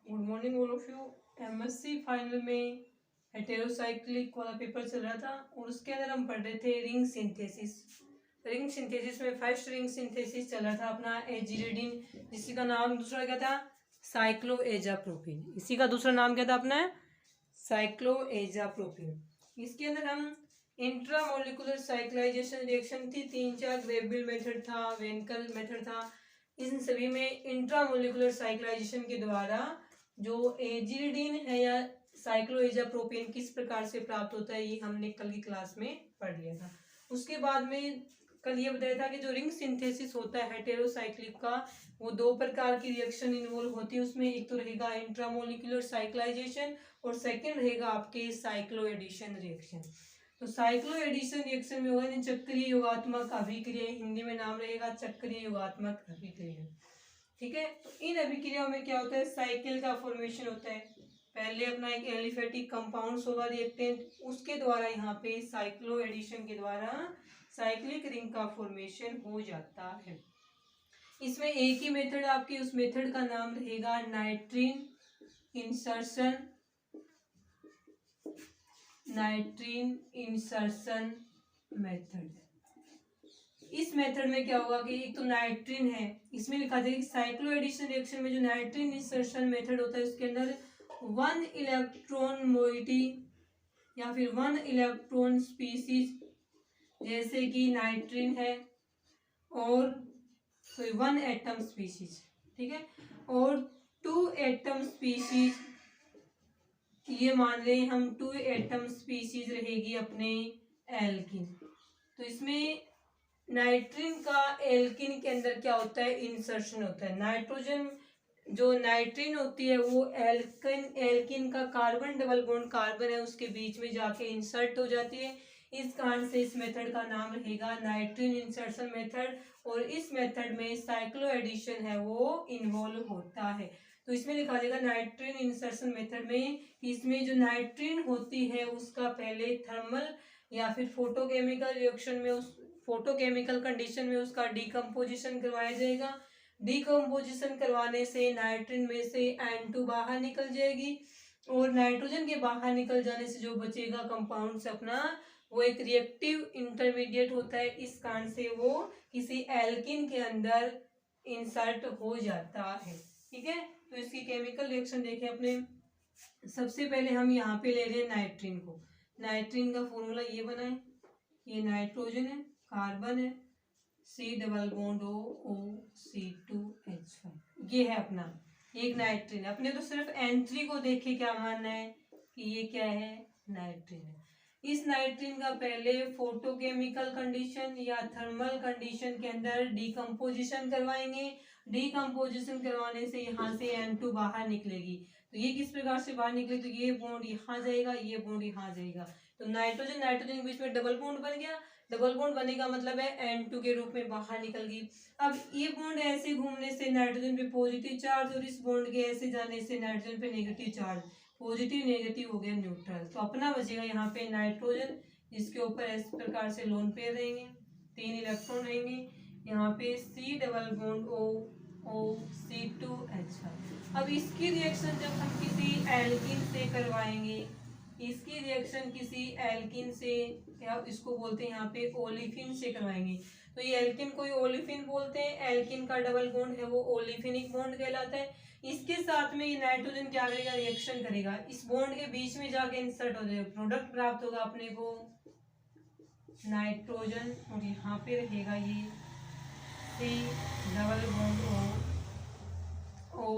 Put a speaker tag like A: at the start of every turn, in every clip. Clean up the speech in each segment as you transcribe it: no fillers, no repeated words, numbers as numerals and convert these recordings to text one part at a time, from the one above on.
A: Good morning all of you. MSc final में heterocyclic वाला paper चल रहा था और उसके अंदर हम पढ़ रहे थे रिंग सिंथेसिस। रिंग सिंथेसिस में फर्स्ट रिंग सिंथेसिस चल रहा था अपना एजिरिडीन, जिसी का नाम दूसरा क्या था, साइक्लोएजाप्रोपिन। इसी का दूसरा नाम क्या था अपना, साइक्लोएजाप्रोपिन। इसके अंदर हम इंट्रामोलिकुलर साइक्लाइजेशन रिएक्शन थी, 3-4 ग्रेबिल मेथड था, वेंकल मेथड था। इन सभी में इंट्रामोलिकुलर साइक्लाइजेशन के द्वारा जो एजिरिडीन है या साइक्लोएजाप्रोपिन किस प्रकार से प्राप्त होता है, ये हमने कल की क्लास में पढ़ लिया था। उसके बाद में कल ये बताया था कि जो रिंग सिंथेसिस होता है हेटेरोसाइक्लिक का, वो दो प्रकार की रिएक्शन इन्वॉल्व होती है उसमें। एक तो रहेगा इंट्रामोलिकुलर साइक्लाइजेशन और सेकंड रहेगा आपके साइक्लो एडिशन रिएक्शन। तो साइक्लो एडिशन रिएक्शन में होगा चक्रीय योगात्मक अभिक्रिया, हिंदी में नाम रहेगा चक्रीय योगात्मक अभिक्रिया। ठीक है, तो इन अभिक्रियाओं में क्या होता है, साइकिल का फॉर्मेशन होता है। पहले अपना एक एलिफेटिक कंपाउंड्स होगा रिएक्टेंट, उसके द्वारा यहाँ पे साइक्लो एडिशन के द्वारा साइक्लिक रिंग का फॉर्मेशन हो जाता है। इसमें एक ही मेथड आपकी, उस मेथड का नाम रहेगा नाइट्रीन इंसर्शन, नाइट्रीन इंसर्शन मेथड। इस मेथड में क्या होगा कि एक तो नाइट्रीन है, इसमें लिखा जाएगा कि साइक्लो एडिशन रिएक्शन में जो नाइट्रीन इंसर्शन मेथड होता है उसके अंदर 1 इलेक्ट्रॉन मोइटी या फिर 1 इलेक्ट्रॉन स्पीसीज, जैसे कि नाइट्रीन है, और 1 एटम स्पीसीज, ठीक है, और 2 एटम स्पीसीज, ये मान लें हम 2 एटम स्पीसीज रहेगी अपने एल्किन। तो इसमें नाइट्रीन का एल्किन के अंदर क्या होता है, इंसर्शन होता है। नाइट्रोजन जो नाइट्रीन होती है वो एल्किन का कार्बन डबल बॉन्ड कार्बन है उसके बीच में जाके इंसर्ट हो जाती है। इस कारण से इस मेथड का नाम रहेगा नाइट्रीन इंसर्शन मेथड, और इस मेथड में साइक्लो एडिशन है वो इन्वॉल्व होता है। तो इसमें लिखा जाएगा नाइट्रीन इंसर्शन मेथड में, इसमें जो नाइट्रीन होती है उसका पहले थर्मल या फिर फोटोकेमिकल रिएक्शन में, उस फोटोकेमिकल कंडीशन में उसका डिकम्पोजिशन करवाया जाएगा। डिकम्पोजिशन करवाने से नाइट्रीन में से N2 बाहर निकल जाएगी, और नाइट्रोजन के बाहर निकल जाने से जो बचेगा कंपाउंड से अपना, वो एक रिएक्टिव इंटरमीडिएट होता है। इस कारण से वो किसी एल्किन के अंदर इंसर्ट हो जाता है। ठीक है, तो इसकी केमिकल रिएक्शन देखें अपने। सबसे पहले हम यहाँ पे ले रहे हैं नाइट्रीन को। नाइट्रीन का फॉर्मूला ये बना है, ये नाइट्रोजन है, कार्बन है, C डबल बॉन्ड O2H5, ये है अपना एक नाइट्रीन। अपने तो सिर्फ N3 को देखे क्या मानना है कि ये क्या है, नाइट्रीन है। इस नाइट्रीन का पहले फोटोकेमिकल कंडीशन या थर्मल कंडीशन के अंदर डिकम्पोजिशन करवाएंगे। डिकम्पोजिशन करवाने से यहाँ से N2 बाहर निकलेगी। तो ये किस प्रकार से बाहर निकले, तो ये बॉन्ड यहाँ जाएगा, ये बॉन्ड यहाँ जाएगा, तो नाइट्रोजन नाइट्रोजन के बीच में डबल बॉन्ड बन गया। डबल बॉन्ड बनने का मतलब है N2 के रूप में बाहर निकल गई। अब ये बॉन्ड ऐसे घूमने से नाइट्रोजन पे पॉजिटिव चार्ज, और इस बॉन्ड के ऐसे जाने से नाइट्रोजन पे नेगेटिव चार्ज, पॉजिटिव नेगेटिव हो गया न्यूट्रल। तो अपना बचेगा यहाँ पे नाइट्रोजन, जिसके ऊपर इस प्रकार से लोन पेयर रहेंगे, 3 इलेक्ट्रॉन रहेंगे। यहाँ पे C double bond O C2H5। अब इसकी रिएक्शन जब हम किसी एल्किन से करवाएंगे, इसकी रिएक्शन किसी एल्किन से, या इसको बोलते हैं यहाँ पे ओलिफिन से करवाएंगे। तो ये एल्किन को ओलिफिन बोलते हैं, एल्किन का डबल बॉन्ड है वो ओलिफिनिक बॉन्ड कहलाता है। इसके साथ में ये नाइट्रोजन क्या करेगा, रिएक्शन करेगा, इस बॉन्ड के बीच में जाके इंसर्ट हो जाएगा, प्रोडक्ट प्राप्त होगा अपने को नाइट्रोजन, और यहाँ पे रहेगा ये C double bond O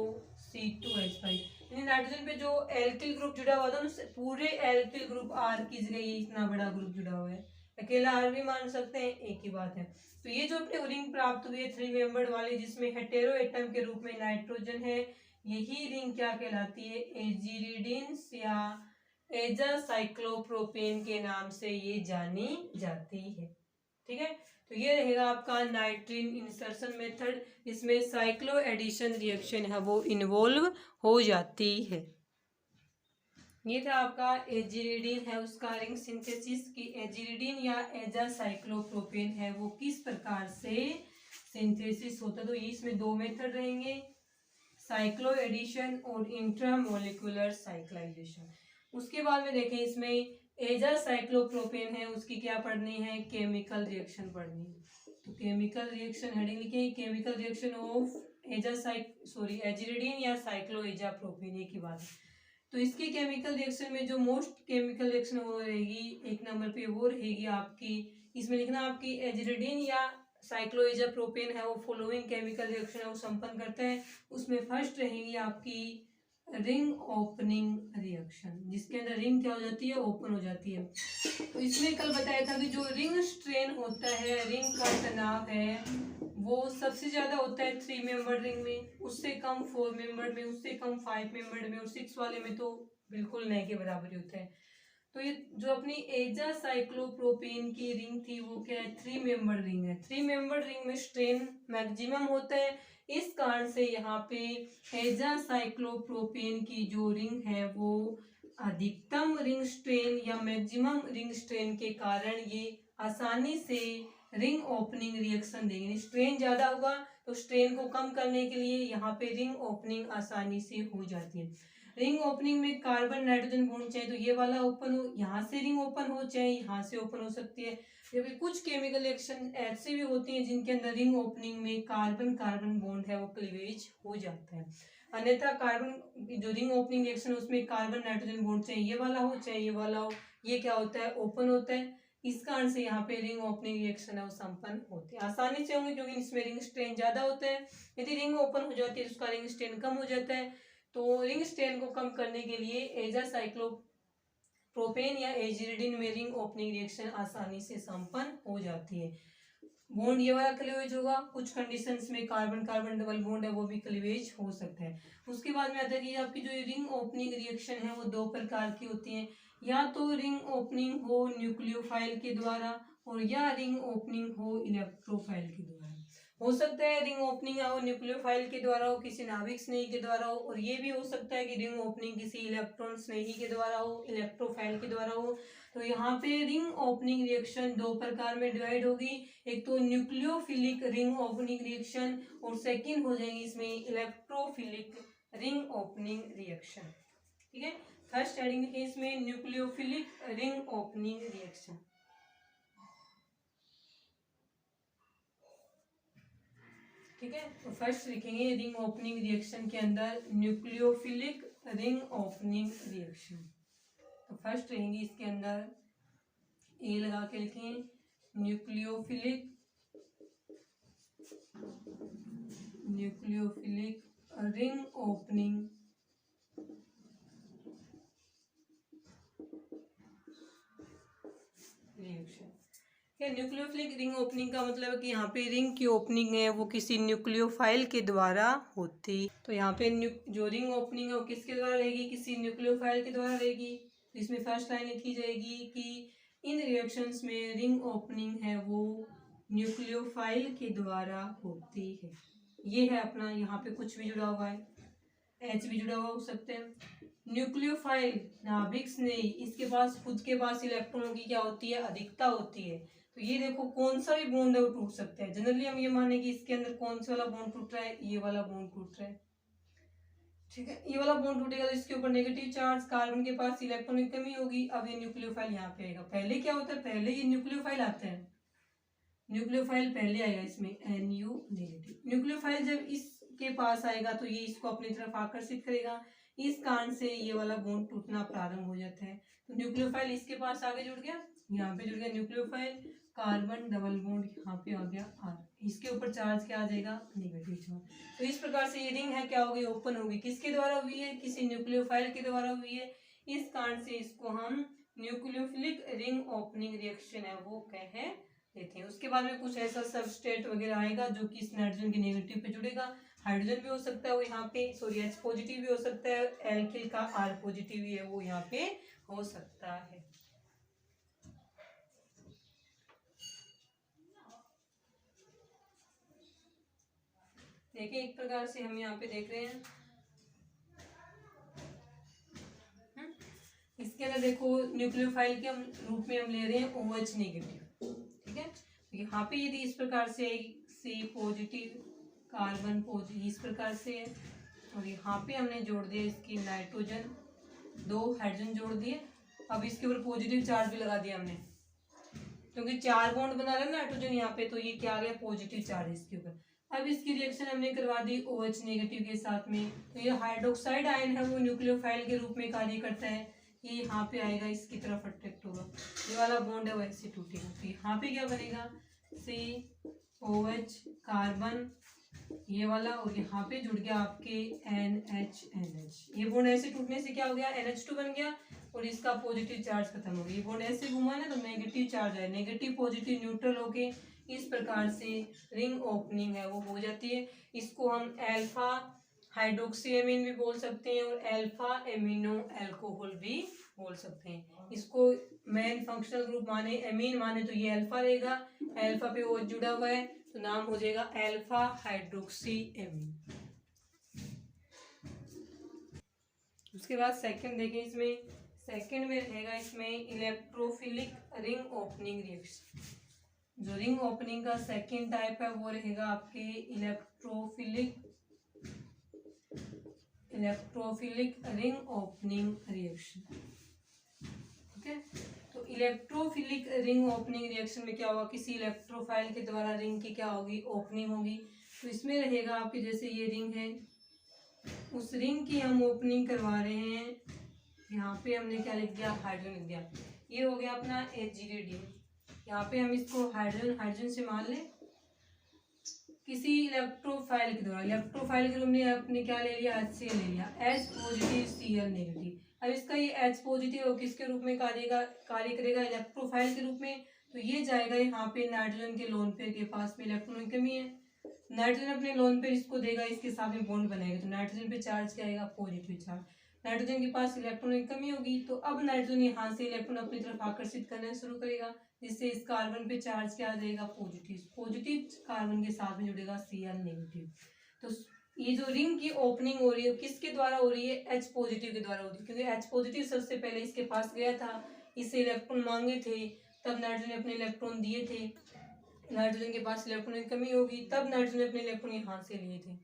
A: C2H5। Nitrogen पे जो एल्किल ग्रुप जुड़ा हुआ था उससे पूरे एल्किल ग्रुप R की जगह ये इतना बड़ा ग्रुप जुड़ा हुआ है। अकेला R भी मान सकते हैं, एक ही बात है। तो ये जो अपने रिंग प्राप्त हुई है 3 मेंबर्ड वाली, जिसमें हेटेरो एटम के रूप में नाइट्रोजन है, यही रिंग क्या कहलाती है, एजिरिडीन्स या एजासाइक्लोप्रोपेन के नाम से ये जानी जाती है। ठीक है, तो ये रहेगा आपका नाइट्रीन इंसर्शन मेथड, इसमें साइक्लो एडिशन रिएक्शन है वो इन्वॉल्व हो जाती है। ये था आपका एजिरिडीन है उसका रिंग सिंथेसिस की, एजिरिडीन या एजासाइक्लोप्रोपेन है वो किस प्रकार से सिंथेसिस होता है। तो इसमें 2 मेथड रहेंगे, साइक्लो एडिशन और इंट्रामोलिकुलर साइक्लाइजेशन। उसके बाद में देखें इसमें एजा साइक्लोप्रोपेन है, उसकी क्या पढ़नी है, केमिकल रिएक्शन पढ़नी है। तो केमिकल रिएक्शन हेडिंग लिखे, केमिकल रिएक्शन ऑफ एजिरिडीन या साइक्लो एजा प्रोपेन, ये की बात है। तो इसकी केमिकल रिएक्शन में जो मोस्ट केमिकल रिएक्शन वो रहेगी एक नंबर पे, वो रहेगी आपकी, इसमें लिखना आपकी एजिरिडीन या साइक्लोएजा प्रोपेन है वो फॉलोइंग केमिकल रिएक्शन है वो संपन्न करते हैं। उसमें फर्स्ट रहेगी आपकी रिंग ओपनिंग रिएक्शन, जिसके अंदर रिंग क्या हो जाती है, ओपन हो जाती है। तो इसमें कल बताया था कि जो रिंग स्ट्रेन होता है, रिंग का तनाव है, वो सबसे ज्यादा होता है 3 मेंबर रिंग में, उससे कम 4 मेंबर में, उससे कम 5 मेंबर में, और 6 वाले में तो बिल्कुल नए के बराबर ही होता है। तो ये जो अपनी एजा साइक्लोप्रोपेन की रिंग थी वो क्या है, 3 मेंबर रिंग है। 3 मेंबर रिंग में स्ट्रेन मैक्सिमम होता है, इस कारण से यहाँ पे एजा साइक्लोप्रोपेन की जो रिंग है वो अधिकतम रिंग स्ट्रेन या मैक्सिमम रिंग स्ट्रेन के कारण ये आसानी से रिंग ओपनिंग रिएक्शन देंगे। स्ट्रेन ज्यादा होगा तो स्ट्रेन को कम करने के लिए यहाँ पे रिंग ओपनिंग आसानी से हो जाती है। रिंग ओपनिंग में कार्बन नाइट्रोजन बॉन्ड चाहे तो ये वाला ओपन हो, यहाँ से रिंग ओपन हो, चाहे यहाँ से ओपन हो सकती है। जबकि कुछ केमिकल रिएक्शन ऐसी भी होती हैं जिनके अंदर रिंग ओपनिंग में कार्बन कार्बन बॉन्ड है वो क्लीवेज हो जाता है। अन्यथा कार्बन जो रिंग ओपनिंग रिएक्शन उसमें कार्बन नाइट्रोजन बॉन्ड चाहे ये वाला हो चाहे ये वाला हो, ये क्या होता है, ओपन होता है। इस कारण से यहाँ पे रिंग ओपनिंग रिएक्शन है वो संपन्न होती है, आसानी से होंगे क्योंकि इसमें रिंग स्ट्रेन ज्यादा होता है। यदि रिंग ओपन हो जाती है तो उसका रिंग स्ट्रेन कम हो जाता है। तो रिंग स्ट्रेन को कम करने के लिए एजा साइक्लोप्रोपेन या एजिरिडीन में रिंग ओपनिंग रिएक्शन आसानी से संपन्न हो जाती है। बॉन्ड ये वाला क्लीवेज होगा, कुछ कंडीशंस में कार्बन कार्बन डबल बॉन्ड है वो भी क्लीवेज हो सकता है। उसके बाद में आता है कि आपकी जो रिंग ओपनिंग रिएक्शन है वो 2 प्रकार की होती है, या तो रिंग ओपनिंग हो न्यूक्लियोफाइल के द्वारा और या रिंग ओपनिंग हो इलेक्ट्रोफाइल के द्वारा। हो सकता है रिंग ओपनिंग हो न्यूक्लियोफाइल के द्वारा हो, किसी नाभिक स्नेही के द्वारा हो, और ये भी हो सकता है कि रिंग ओपनिंग किसी इलेक्ट्रॉन स्नेही के द्वारा हो, इलेक्ट्रोफाइल के द्वारा हो। तो यहाँ पे रिंग ओपनिंग रिएक्शन 2 प्रकार में डिवाइड होगी, एक तो न्यूक्लियोफिलिक रिंग ओपनिंग रिएक्शन और सेकंड हो जाएगी इसमें इलेक्ट्रोफिलिक रिंग ओपनिंग रिएक्शन। ठीक है, फर्स्ट हेडिंग है इसमें न्यूक्लियोफिलिक रिंग ओपनिंग रिएक्शन। ठीक है, तो फर्स्ट लिखेंगे रिंग ओपनिंग रिएक्शन के अंदर न्यूक्लियोफिलिक रिंग ओपनिंग रिएक्शन। तो फर्स्ट रहेंगी इसके अंदर ए लगा के लिखें, nucleophilic ring opening reaction. Nucleophilic ring opening का मतलब है कि यहाँ पे रिंग की ओपनिंग है वो किसी न्यूक्लियोफाइल के द्वारा होती। तो यहाँ पे जो रिंग ओपनिंग है वो किसके द्वारा रहेगी, किसी न्यूक्लियोफाइल के द्वारा रहेगी। तो इसमें फर्स्ट लाइन लिखी जाएगी कि इन रिएक्शंस में रिंग ओपनिंग है वो न्यूक्लियोफाइल के द्वारा होती है। ये है अपना, यहाँ पे कुछ भी जुड़ा हुआ है, एच भी जुड़ा हुआ हो सकते हैं। न्यूक्लियोफाइल नाभिक स्नेही, इसके पास खुद के पास इलेक्ट्रॉनों की क्या होती है, अधिकता होती है। तो ये देखो कौन सा भी बॉन्ड है वो टूट सकता है। जनरली हम ये माने कि इसके अंदर कौन सा वाला बॉन्ड टूट रहा है, ये वाला बॉन्ड टूट रहा है। ठीक है, ये वाला बॉन्ड टूटेगा तो इसके ऊपर नेगेटिव चार्ज, कार्बन के पास इलेक्ट्रॉन की कमी होगी। अब ये न्यूक्लियोफाइल यहाँ पे आएगा। पहले क्या होता है, पहले ये न्यूक्लियोफाइल आता है, न्यूक्लियोफाइल पहले आएगा इसमें, NU नेगेटिव। न्यूक्लियोफाइल जब इसके पास आएगा तो ये इसको अपनी तरफ आकर्षित करेगा, इस कारण से ये वाला बॉन्ड टूटना प्रारंभ हो जाता है। तो न्यूक्लियोफाइल इसके पास आगे जुड़ गया, यहाँ पे जुड़ गया न्यूक्लियोफाइल, कार्बन डबल बॉन्ड यहाँ पे आ गया R, इसके ऊपर चार्ज क्या आ जाएगा, नेगेटिव चार्ज। तो इस प्रकार से ये रिंग है क्या होगी, ओपन होगी। किसके द्वारा हुई है, किसी न्यूक्लियोफाइल के द्वारा हुई है। इस कारण से इसको हम न्यूक्लियोफिलिक रिंग ओपनिंग रिएक्शन है वो कह देते हैं। उसके बाद में कुछ ऐसा सबस्ट्रेट वगैरह आएगा जो कि इस नाइट्रोजन के नेगेटिव पे जुड़ेगा। हाइड्रोजन भी हो सकता है वो यहाँ पे, सॉरी H पॉजिटिव भी हो सकता है, एल्किल का R पॉजिटिव भी है वो यहाँ पे हो सकता है। देखिए एक प्रकार से हम यहाँ पे देख रहे हैं, इसके अंदर देखो न्यूक्लियोफाइल के हम रूप में हम ले रहे हैं OH नेगेटिव। ठीक है, यहाँ पे यदि इस प्रकार से C पॉजिटिव कार्बन पॉजिटिव इस प्रकार से है, और यहाँ पे हमने जोड़ दिया इसकी नाइट्रोजन, 2 हाइड्रोजन जोड़ दिए। अब इसके ऊपर पॉजिटिव चार्ज भी लगा दिया हमने, क्योंकि 4 बॉन्ड बना रहा है नाइट्रोजन यहाँ पे, तो ये क्या आ गया, पॉजिटिव चार्ज इसके ऊपर। अब इसकी रिएक्शन हमने करवा दी OH नेगेटिव के साथ में, तो ये हाइड्रोक्साइड आयन है वो न्यूक्लियोफाइल के रूप में कार्य करता है। ये यहाँ पे आएगा, इसकी तरफ अट्रैक्ट होगा, ये वाला बॉन्ड है वो ऐसे टूटेगा। तो यहाँ पे क्या बनेगा, COH कार्बन ये वाला, और यहाँ पे जुड़ गया आपके NH। ये बॉन्ड ऐसे टूटने से क्या हो गया, NH2 बन गया, और इसका पॉजिटिव चार्ज खत्म हो गया। ये बॉन्ड ऐसे घुमा ना, तो नेगेटिव चार्ज है, नेगेटिव पॉजिटिव न्यूट्रल होके इस प्रकार से रिंग ओपनिंग है वो हो जाती है। इसको हम अल्फा हाइड्रोक्सी एमीन भी बोल सकते हैं और अल्फा एमिनो अल्कोहल भी बोल सकते हैं। इसको मेन फंक्शनल ग्रुप माने, एमीन माने, तो ये अल्फा रहेगा, अल्फा पे OH जुड़ा हुआ है तो नाम हो जाएगा अल्फा हाइड्रोक्सी एमीन। उसके बाद सेकंड देखें, इसमें सेकंड में रहेगा इसमें इलेक्ट्रोफिलिक रिंग ओपनिंग रिएक्शन। जो रिंग ओपनिंग का सेकंड टाइप है वो रहेगा आपके इलेक्ट्रोफिलिक रिंग ओपनिंग रिएक्शन। ठीक है, तो इलेक्ट्रोफिलिक रिंग ओपनिंग रिएक्शन में क्या होगा, किसी इलेक्ट्रोफाइल के द्वारा रिंग की क्या होगी, ओपनिंग होगी। तो इसमें रहेगा आपके, जैसे ये रिंग है, उस रिंग की हम ओपनिंग करवा रहे हैं। यहाँ पे हमने क्या लिख दिया, हाइड्रोजन लिख दिया। ये हो गया अपना H यहाँ पे हम इसको हाइड्रोजन से मान लें, किसी इलेक्ट्रोफाइल के द्वारा, इलेक्ट्रोफाइल के रूप में आपने क्या ले लिया, HCl ले लिया, H पॉजिटिव Cl नेगेटिव। अब इसका ये H पॉजिटिव किसके रूप में कार्य करेगा, इलेक्ट्रोफाइल के रूप में। तो ये जाएगा यहाँ पे नाइट्रोजन के लोन पेयर के पास में, इलेक्ट्रॉन की कमी है, नाइट्रोजन अपने लोन पेयर इसको देगा, इसके साथ में बॉन्ड बनाएगा, तो नाइट्रोजन पे चार्ज क्या आएगा, पॉजिटिव चार्ज। नाइट्रोजन के पास इलेक्ट्रॉन की कमी होगी, तो अब नाइट्रोजन यहाँ से इलेक्ट्रॉन अपनी तरफ आकर्षित करना शुरू करेगा, जिससे इस कार्बन पे चार्ज क्या आ जाएगा, पॉजिटिव कार्बन के साथ में जुड़ेगा Cl नेगेटिव। तो ये जो रिंग की ओपनिंग हो रही है किसके द्वारा हो रही है, H पॉजिटिव के द्वारा होती है, क्योंकि H पॉजिटिव सबसे पहले इसके पास गया था, इससे इलेक्ट्रॉन मांगे थे, तब नाइट्रोजन ने अपने इलेक्ट्रॉन दिए थे। नाइट्रोजन के पास इलेक्ट्रॉन की कमी होगी, तब नाइट्रोजन ने अपने इलेक्ट्रॉन यहाँ से लिए थे।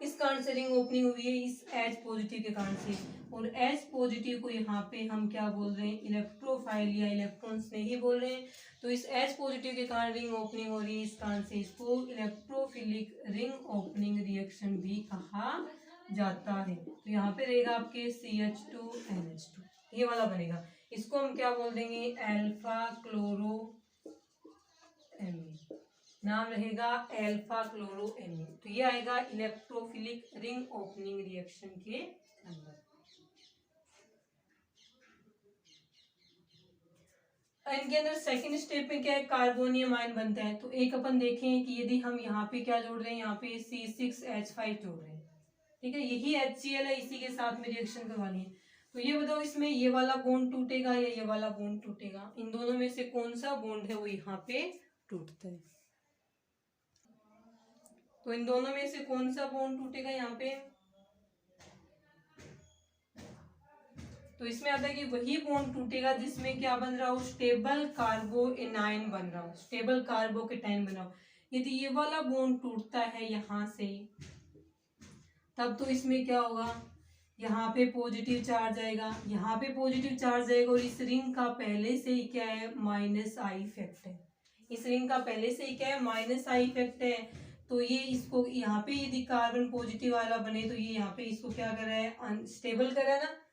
A: इस कारण से रिंग ओपनिंग हुई है, इस H पॉजिटिव के कारण से। और H पॉजिटिव को यहाँ पे हम क्या बोल रहे हैं, इलेक्ट्रोफाइल या इलेक्ट्रॉन स्नेही बोल रहे हैं। तो इस H पॉजिटिव के कारण रिंग ओपनिंग हो रही है, इस कारण से इसको इलेक्ट्रोफिलिक रिंग ओपनिंग रिएक्शन भी कहा जाता है। तो यहाँ पे रहेगा आपके CH2NH2, ये वाला बनेगा। इसको हम क्या बोल देंगे, अल्फा क्लोरो एमीन, नाम रहेगा अल्फा क्लोरो एमीन। तो ये आएगा इलेक्ट्रोफिलिक रिंग ओपनिंग रिएक्शन के अंदर। इनके अंदर सेकंड स्टेप में क्या है, कार्बोनियम आयन बनता है। तो एक अपन देखें कि यदि हम यहाँ पे क्या जोड़ रहे हैं, यहाँ पे C6H5 जोड़ रहे हैं, ठीक है, यही HCl है, इसी के साथ में रिएक्शन करवानी है। तो ये बताओ, इसमें ये वाला बॉन्ड टूटेगा या ये वाला बॉन्ड टूटेगा, इन दोनों में से कौन सा बॉन्ड है वो यहाँ पे टूटता है। तो इन दोनों में से कौन सा बॉन्ड टूटेगा यहाँ पे, तो इसमें आता है कि वही बॉन्ड टूटेगा जिसमें क्या बन रहा हो, स्टेबल कार्बो एनाइन बन रहा हो, स्टेबल कार्बोकेटाइन बन रहा हो। यदि ये वाला बॉन्ड टूटता है यहाँ से, तब तो इसमें क्या होगा, यहाँ पे पॉजिटिव चार्ज आएगा, यहाँ पे पॉजिटिव चार्ज आएगा, और इस रिंग का पहले से ही क्या है, -I इफेक्ट है। इस रिंग का पहले से ही क्या है, -I इफेक्ट है। तो ये इसको यहाँ पे यदि कार्बन पॉजिटिव वाला बने, तो ये यहाँ पे इसको क्या कर रहा है, अनस्टेबल कर रहा है ना,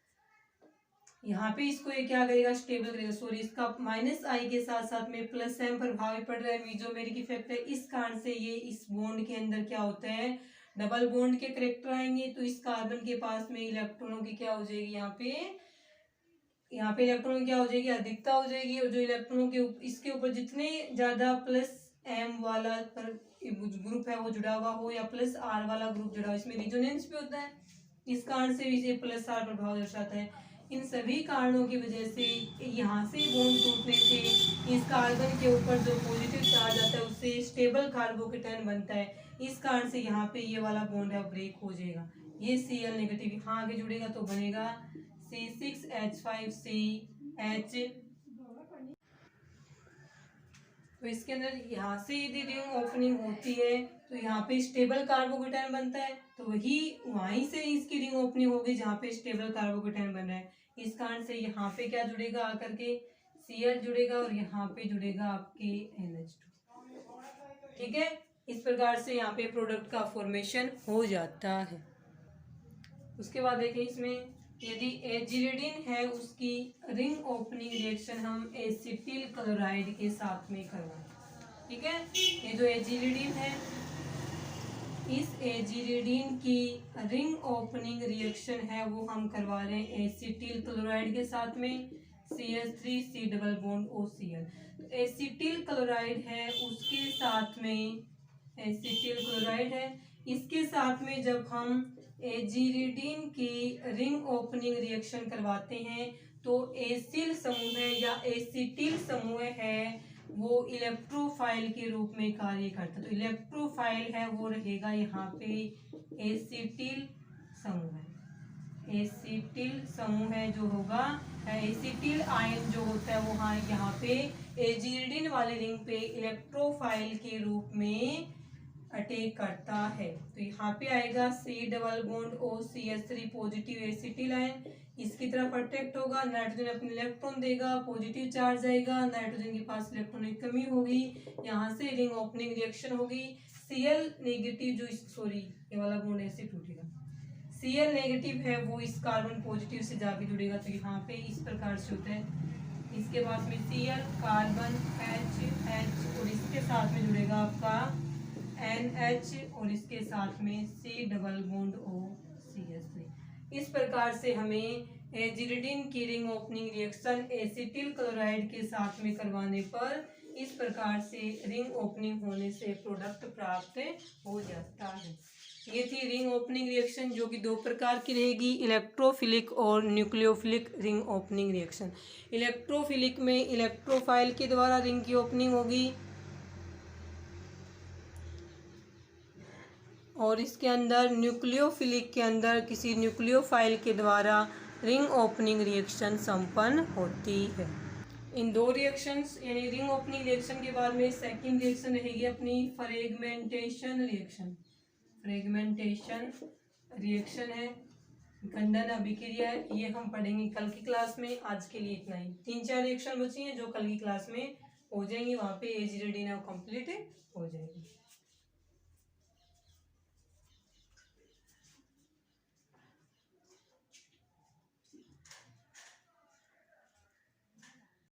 A: यहाँ पे इसको ये क्या करेगा, स्टेबल करेगा। सॉरी, इसका -I के साथ साथ में +M प्रभाव पड़ रहा है, मीजोमेरिक इफेक्ट है। इस कारण से ये इस बॉन्ड के अंदर क्या होता है, डबल बॉन्ड के करेक्टर आएंगे। तो इस कार्बन के पास में इलेक्ट्रॉनों की क्या हो जाएगी, यहाँ पे इलेक्ट्रॉनों की क्या हो जाएगी, अधिकता हो जाएगी। और जो इलेक्ट्रॉनों के इसके ऊपर जितने ज्यादा +M वाला ग्रुप है वो जुड़ा हुआ हो, या +R वाला ग्रुप जुड़ा हो, इसमें रिजोनेंस भी होता है, इस कारण से इसे +R प्रभाव दर्शाता है। इन सभी कारणों की वजह से यहाँ से बॉन्ड टूटने से इस कार्बन के ऊपर जो पॉजिटिव चार्ज आता है उससे स्टेबल कार्बोकेटाइन बनता है। इस कारण से यहाँ पे ये वाला बॉन्ड है ब्रेक हो जाएगा, ये Cl नेगेटिव यहाँ आगे जुड़ेगा तो बनेगा C6H5CH। तो इसके अंदर यहाँ से यदि रिंग ओपनिंग होती है तो यहाँ पे स्टेबल कार्बोकेटायन बनता है, तो वही वहीं से इसकी रिंग ओपनिंग होगी जहाँ पे स्टेबल कार्बोकेटायन बन रहा है। इस कारण से यहाँ पे क्या जुड़ेगा, आकर के Cl जुड़ेगा और यहाँ पे जुड़ेगा आपके NH2। ठीक है, इस प्रकार से यहाँ पे प्रोडक्ट का फॉर्मेशन हो जाता है। उसके बाद देखिए इसमें यदि एजिलिडिन है उसकी रिंग ओपनिंग रिएक्शन हम एसिटिल क्लोराइड के साथ में करवाएं। ठीक है, ये जो एजिलिडिन है, इस एजिलिडिन की रिंग ओपनिंग रिएक्शन है वो हम करवा रहे हैं एसिटिल क्लोराइड के साथ में, CH3C डबल बॉन्ड OCl। तो एसिटिल क्लोराइड है उसके साथ में, एसिटिल क्लोराइड है इसके साथ में जब हम एजिलिडिन की रिंग ओपनिंग रिएक्शन करवाते हैं तो एसिल समूह है या एसिटिल समूह है वो इलेक्ट्रोफाइल के रूप में कार्य करता है। तो इलेक्ट्रोफाइल है वो रहेगा यहाँ पे एसिटिल समूह है, एसिटिल समूह है जो होगा, एसिटिल आयन जो होता है वो हाँ यहाँ पे एजिलिडिन वाली रिंग पे इलेक्ट्रोफाइल के रूप में अटैक करता है। तो यहाँ पे आएगा C double bond OCH3 positive acetyl ion, इसकी तरफ अट्रैक्ट होगा, नाइट्रोजन अपने इलेक्ट्रॉन देगा, पॉजिटिव चार्ज आएगा, नाइट्रोजन के पास इलेक्ट्रॉन की कमी होगी, यहाँ से रिंग ओपनिंग रिएक्शन होगी, Cl नेगेटिव जो सॉरी ये वाला बॉन्ड ऐसे टूटेगा, Cl नेगेटिव है वो इस कार्बन पॉजिटिव से जाके जुड़ेगा। तो यहाँ पे इस प्रकार से होता है, इसके बाद में Cl कार्बन H और इसके साथ में जुड़ेगा आपका NH और इसके साथ में C डबल बॉन्ड OCH3। इस प्रकार से हमें एजिलिडिन की ring opening reaction acetyl chloride के साथ में करवाने पर इस प्रकार से रिंग ओपनिंग होने से प्रोडक्ट प्राप्त हो जाता है। ये थी रिंग ओपनिंग रिएक्शन जो कि दो प्रकार की रहेगी, इलेक्ट्रोफिलिक और nucleophilic ring opening reaction. Electrophilic में इलेक्ट्रोफाइल के द्वारा रिंग की ओपनिंग होगी और इसके अंदर न्यूक्लियोफिलिक के अंदर किसी न्यूक्लियोफाइल के द्वारा रिंग ओपनिंग रिएक्शन संपन्न होती है। इन दो रिएक्शंस यानी रिंग ओपनिंग रिएक्शन के बाद में सेकंड रिएक्शन रहेगी अपनी फ्रेगमेंटेशन रिएक्शन। फ्रेगमेंटेशन रिएक्शन है, खंडन अभिक्रिया है, ये हम पढ़ेंगे कल की क्लास में। आज के लिए इतना ही, 3-4 रिएक्शन बची हैं जो कल की क्लास में हो जाएंगी, वहाँ पे एजिलिडिन कंप्लीट हो जाएगी।